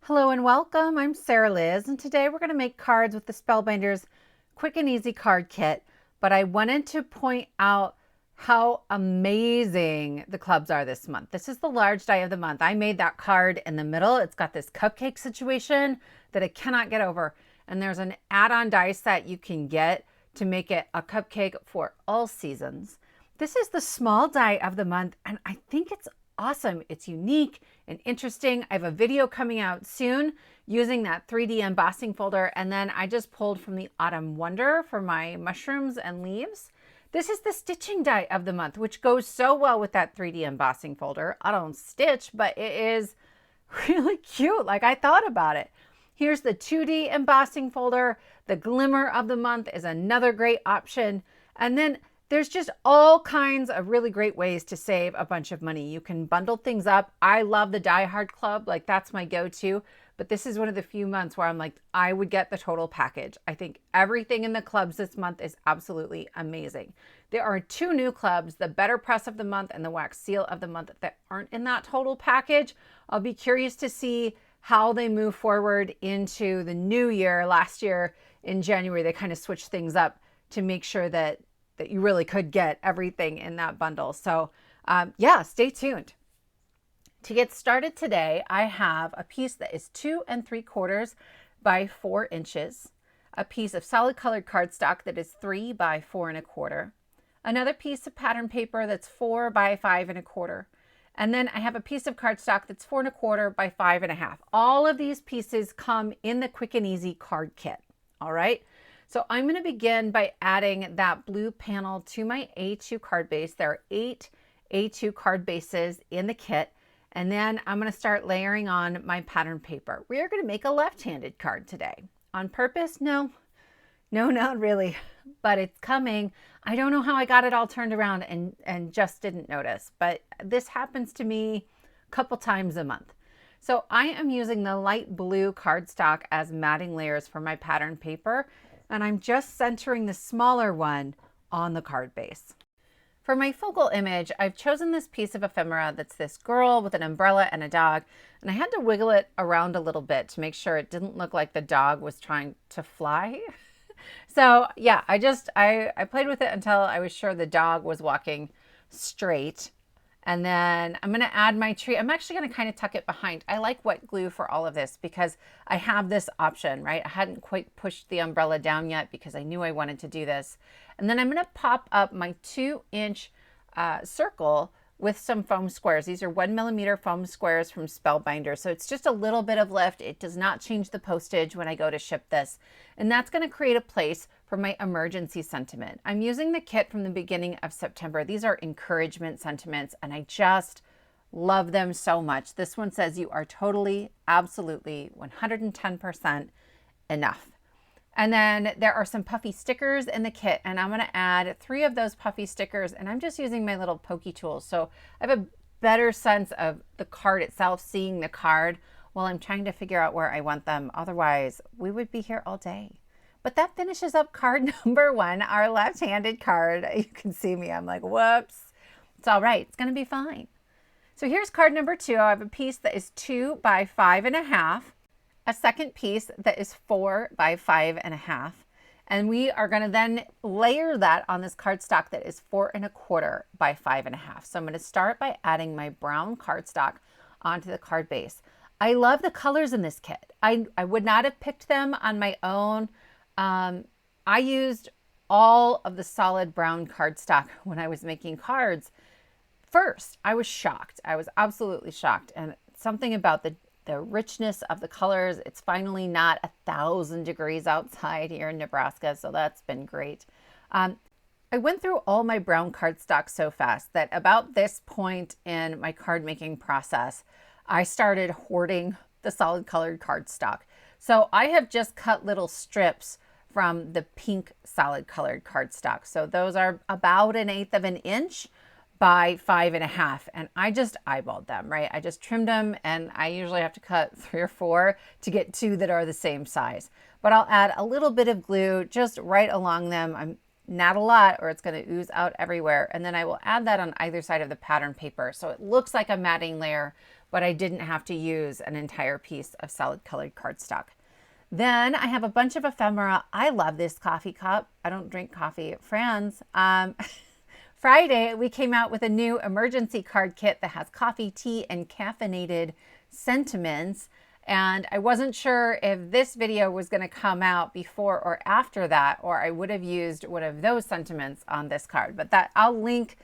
Hello and welcome. I'm Sarah Liz, and today we're going to make cards with the Spellbinders Quick and Easy Card Kit. But I wanted to point out how amazing the clubs are this month. This is the large die of the month. I made that card in the middle. It's got this cupcake situation that I cannot get over. And there's an add-on die set you can get to make it a cupcake for all seasons. This is the small die of the month, and I think it's awesome. It's unique and interesting. I have a video coming out soon using that 3D embossing folder, and then I just pulled from the Autumn Wonder for my mushrooms and leaves. This is the stitching die of the month, which goes so well with that 3D embossing folder. I don't stitch, but it is really cute. Like, I thought about it. Here's the 2D embossing folder. The Glimmer of the Month is another great option. And then there's just all kinds of really great ways to save a bunch of money. You can bundle things up. I love the Die Hard Club. Like, that's my go-to. But this is one of the few months where I'm like, I would get the total package. I think everything in the clubs this month is absolutely amazing. There are two new clubs, the Better Press of the Month and the Wax Seal of the Month, that aren't in that total package. I'll be curious to see how they move forward into the new year. Last year in January, they kind of switched things up to make sure that you really could get everything in that bundle. So yeah, stay tuned. To get started today, I have a piece that is 2 3/4 by 4 inches, a piece of solid colored cardstock that is 3 by 4 1/4, another piece of pattern paper that's 4 by 5 1/4, and then I have a piece of cardstock that's 4 1/4 by 5 1/2. All of these pieces come in the Quick and Easy card kit. All right. So I'm going to begin by adding that blue panel to my A2 card base. There are 8 A2 card bases in the kit. And then I'm going to start layering on my pattern paper. We are going to make a left-handed card today. On purpose? No, not really, but it's coming. I don't know how I got it all turned around and just didn't notice, but this happens to me a couple times a month. So I am using the light blue cardstock as matting layers for my pattern paper, and I'm just centering the smaller one on the card base. For my focal image, I've chosen this piece of ephemera that's this girl with an umbrella and a dog, and I had to wiggle it around a little bit to make sure it didn't look like the dog was trying to fly. So yeah, I played with it until I was sure the dog was walking straight. And then I'm going to add my tree. I'm actually going to kind of tuck it behind. I like wet glue for all of this because I have this option, right? I hadn't quite pushed the umbrella down yet because I knew I wanted to do this. And then I'm going to pop up my 2-inch circle with some foam squares. These are 1mm foam squares from Spellbinders. So it's just a little bit of lift. It does not change the postage when I go to ship this. And that's going to create a place for my emergency sentiment. I'm using the kit from the beginning of September. These are encouragement sentiments, and I just love them so much. This one says, you are totally, absolutely, 110% enough. And then there are some puffy stickers in the kit, and I'm going to add 3 of those puffy stickers, and I'm just using my little pokey tools. So I have a better sense of the card itself, seeing the card while I'm trying to figure out where I want them. Otherwise, we would be here all day. But that finishes up card number 1, our left-handed card. You can see me, I'm like, whoops. It's all right, it's going to be fine. So here's card number 2. I have a piece that is 2 by 5 1/2. A second piece that is 4 by 5 1/2. And we are going to then layer that on this cardstock that is 4 1/4 by 5 1/2. So I'm going to start by adding my brown cardstock onto the card base. I love the colors in this kit. I would not have picked them on my own. I used all of the solid brown cardstock when I was making cards. First, I was shocked. I was absolutely shocked. And something about the richness of the colors. It's finally not 1,000 degrees outside here in Nebraska, so that's been great. I went through all my brown cardstock so fast that about this point in my card making process, I started hoarding the solid colored cardstock. So I have just cut little strips from the pink solid colored cardstock. So those are about 1/8 of an inch by 5 1/2, and I just eyeballed them, right? I just trimmed them, and I usually have to cut 3 or 4 to get 2 that are the same size. But I'll add a little bit of glue just right along them. I'm not a lot, or it's going to ooze out everywhere. And then I will add that on either side of the pattern paper, so it looks like a matting layer, but I didn't have to use an entire piece of solid colored cardstock. Then I have a bunch of ephemera. I love this coffee cup. I don't drink coffee. Friends, Friday, we came out with a new emergency card kit that has coffee, tea, and caffeinated sentiments. And I wasn't sure if this video was going to come out before or after that, or I would have used one of those sentiments on this card. But that I'll link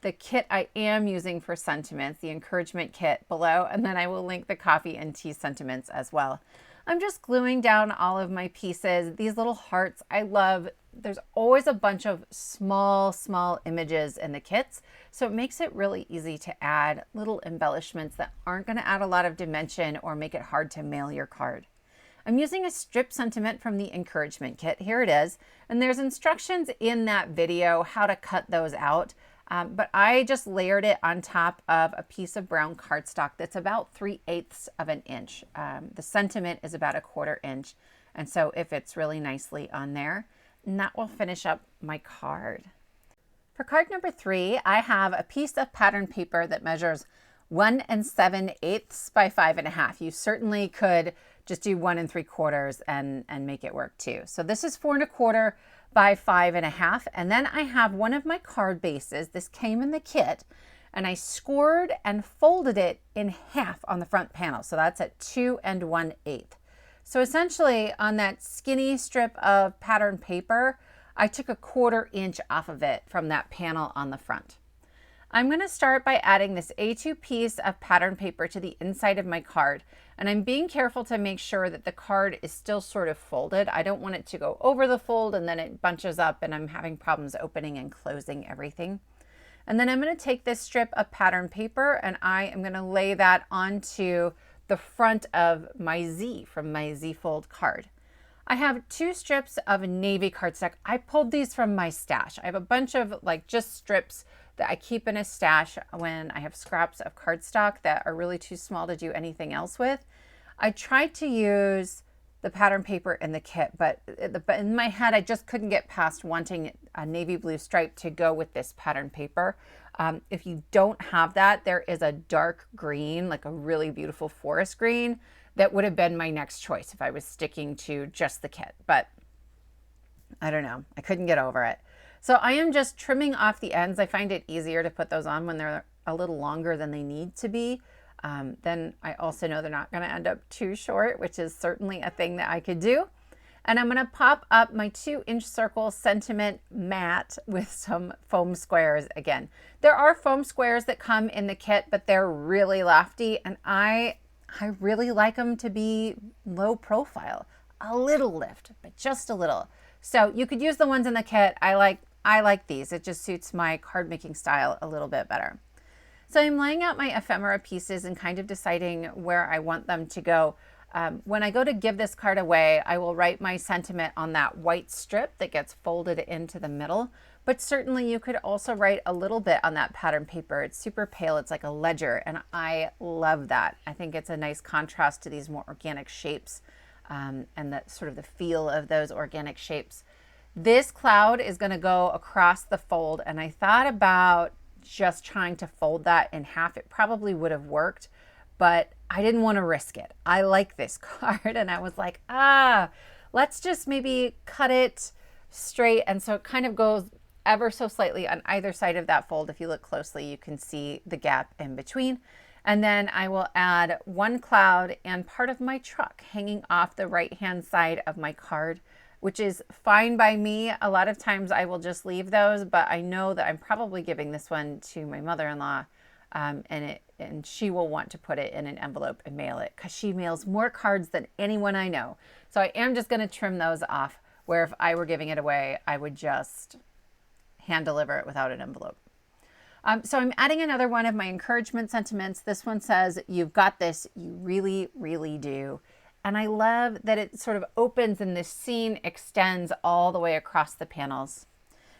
the kit I am using for sentiments, the encouragement kit, below, and then I will link the coffee and tea sentiments as well. I'm just gluing down all of my pieces. These little hearts I love. There's always a bunch of small images in the kits, so it makes it really easy to add little embellishments that aren't going to add a lot of dimension or make it hard to mail your card. I'm using a strip sentiment from the encouragement kit. Here it is, and there's instructions in that video how to cut those out. But I just layered it on top of a piece of brown cardstock that's about 3/8 of an inch. The sentiment is about 1/4 inch, and so it fits really nicely on there. And that will finish up my card. For card number 3, I have a piece of pattern paper that measures 1 7/8 by 5.5. You certainly could just do 1 3/4 and make it work too. So this is 4 1/4 by 5.5. And then I have one of my card bases. This came in the kit, and I scored and folded it in half on the front panel. So that's at 2 1/8. So essentially on that skinny strip of pattern paper, I took 1/4 inch off of it from that panel on the front. I'm going to start by adding this A2 piece of pattern paper to the inside of my card. And I'm being careful to make sure that the card is still sort of folded. I don't want it to go over the fold and then it bunches up and I'm having problems opening and closing everything. And then I'm going to take this strip of pattern paper and I am going to lay that onto the front of my Z from my Z Fold card. I have 2 strips of navy cardstock. I pulled these from my stash. I have a bunch of just strips that I keep in a stash when I have scraps of cardstock that are really too small to do anything else with. I tried to use the pattern paper in the kit, but in my head, I just couldn't get past wanting a navy blue stripe to go with this pattern paper. If you don't have that, there is a dark green, like a really beautiful forest green, that would have been my next choice if I was sticking to just the kit. But I don't know, I couldn't get over it. So I am just trimming off the ends. I find it easier to put those on when they're a little longer than they need to be. Then I also know they're not going to end up too short, which is certainly a thing that I could do. And I'm going to pop up my 2-inch circle sentiment mat with some foam squares again. There are foam squares that come in the kit, but they're really lofty, and I really like them to be low profile. A little lift, but just a little. So you could use the ones in the kit. I like these. It just suits my card making style a little bit better. So I'm laying out my ephemera pieces and kind of deciding where I want them to go. When I go to give this card away, I will write my sentiment on that white strip that gets folded into the middle. But certainly you could also write a little bit on that pattern paper. It's super pale. It's like a ledger, and I love that. I think it's a nice contrast to these more organic shapes and the sort of the feel of those organic shapes. This cloud is going to go across the fold, and I thought about just trying to fold that in half. It probably would have worked, but I didn't want to risk it. I like this card, and I was like, let's just maybe cut it straight. And so it kind of goes ever so slightly on either side of that fold. If you look closely, you can see the gap in between. And then I will add one cloud and part of my truck hanging off the right-hand side of my card, which is fine by me. A lot of times I will just leave those, but I know that I'm probably giving this one to my mother-in-law, and she will want to put it in an envelope and mail it because she mails more cards than anyone I know. So I am just going to trim those off, where if I were giving it away, I would just hand deliver it without an envelope. So I'm adding another one of my encouragement sentiments. This one says, "You've got this. You really, really do." And I love that it sort of opens and this scene extends all the way across the panels.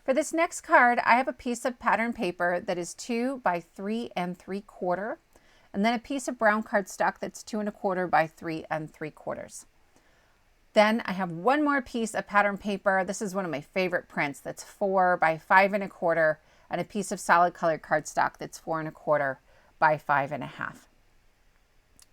For this next card, I have a piece of pattern paper that is 2 by 3 3/4, and then a piece of brown cardstock that's 2 1/4 by 3 3/4. Then I have one more piece of pattern paper. This is one of my favorite prints that's 4 by 5 1/4, and a piece of solid colored cardstock that's 4 1/4 by 5 1/2.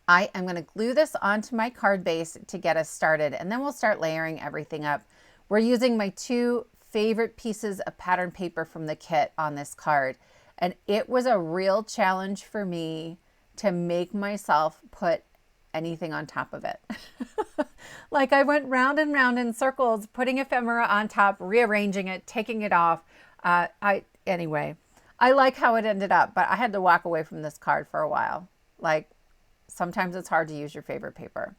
I am going to glue this onto my card base to get us started, and then we'll start layering everything up. We're using my 2 favorite pieces of pattern paper from the kit on this card, and it was a real challenge for me to make myself put anything on top of it. Like I went round and round in circles, putting ephemera on top, rearranging it, taking it off. Anyway, I like how it ended up, but I had to walk away from this card for a while. Like, sometimes it's hard to use your favorite paper.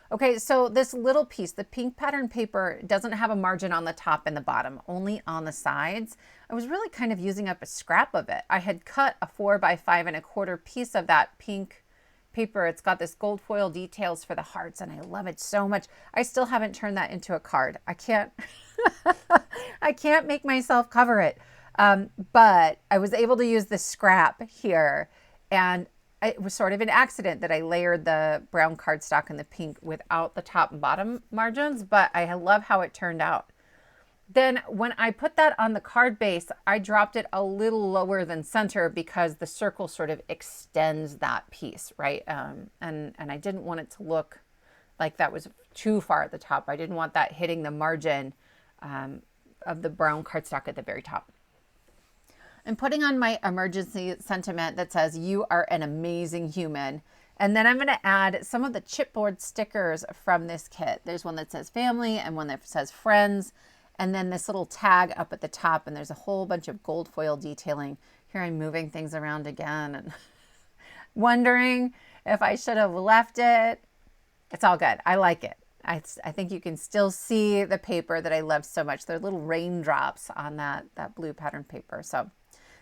Okay, so this little piece, the pink pattern paper, doesn't have a margin on the top and the bottom, only on the sides. I was really kind of using up a scrap of it. I had cut a 4 by 5 1/4 piece of that pink paper. It's got this gold foil details for the hearts, and I love it so much. I still haven't turned that into a card. I can't, I can't make myself cover it. But I was able to use the scrap here, and it was sort of an accident that I layered the brown cardstock and the pink without the top and bottom margins, but I love how it turned out. Then when I put that on the card base, I dropped it a little lower than center because the circle sort of extends that piece, right? And I didn't want it to look like that was too far at the top. I didn't want that hitting the margin of the brown cardstock at the very top. I'm putting on my emergency sentiment that says, "You are an amazing human." And then I'm going to add some of the chipboard stickers from this kit. There's one that says family and one that says friends. And then this little tag up at the top. And there's a whole bunch of gold foil detailing. Here I'm moving things around again and wondering if I should have left it. It's all good. I like it. I think you can still see the paper that I love so much. They're little raindrops on that blue pattern paper. So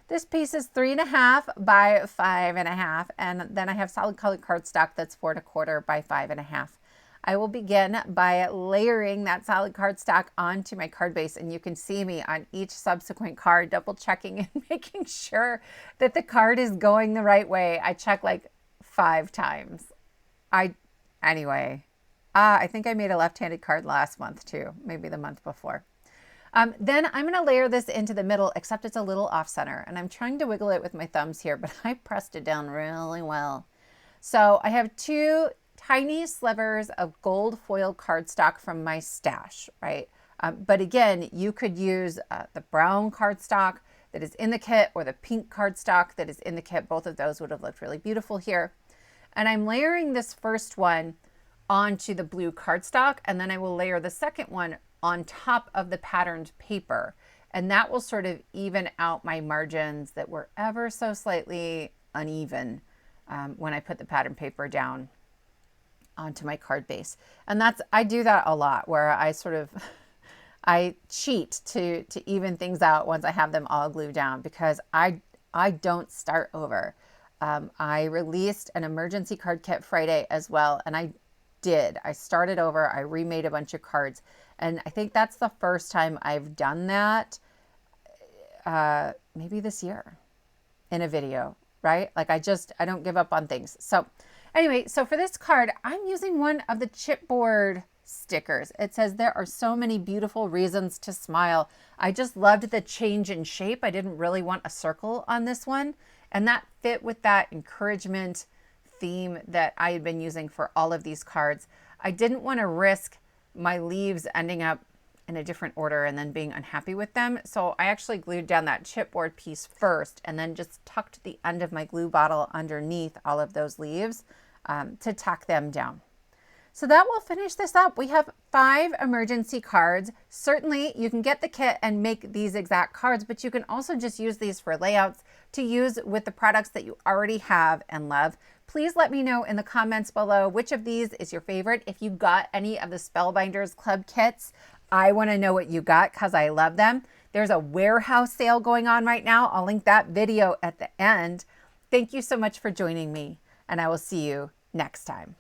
this piece is 3.5 by 5.5, and then I have solid colored cardstock that's 4 1/4 by 5.5. I will begin by layering that solid cardstock onto my card base, and you can see me on each subsequent card double checking and making sure that the card is going the right way. I check like 5 times. Anyway, I think I made a left-handed card last month too, maybe the month before. Then I'm going to layer this into the middle, except it's a little off center, and I'm trying to wiggle it with my thumbs here, but I pressed it down really well. So I have 2 tiny slivers of gold foil cardstock from my stash, right? But again, you could use the brown cardstock that is in the kit or the pink cardstock that is in the kit. Both of those would have looked really beautiful here. And I'm layering this first one onto the blue cardstock, and then I will layer the second one on top of the patterned paper. And that will sort of even out my margins that were ever so slightly uneven when I put the pattern paper down onto my card base. And I do that a lot, where I sort of, I cheat to even things out once I have them all glued down, because I don't start over. I released an emergency card kit Friday as well, and I started over. I remade a bunch of cards, and I think that's the first time I've done that, maybe this year in a video, right? Like I don't give up on things. So anyway, so for this card, I'm using one of the chipboard stickers. It says, "There are so many beautiful reasons to smile." I just loved the change in shape. I didn't really want a circle on this one, and that fit with that encouragement theme that I had been using for all of these cards. I didn't want to risk my leaves ending up in a different order and then being unhappy with them. So I actually glued down that chipboard piece first and then just tucked the end of my glue bottle underneath all of those leaves to tack them down. So that will finish this up. We have 5 emergency cards. Certainly you can get the kit and make these exact cards, but you can also just use these for layouts to use with the products that you already have and love. Please let me know in the comments below which of these is your favorite. If you got any of the Spellbinders Club kits, I want to know what you got because I love them. There's a warehouse sale going on right now. I'll link that video at the end. Thank you so much for joining me, and I will see you next time.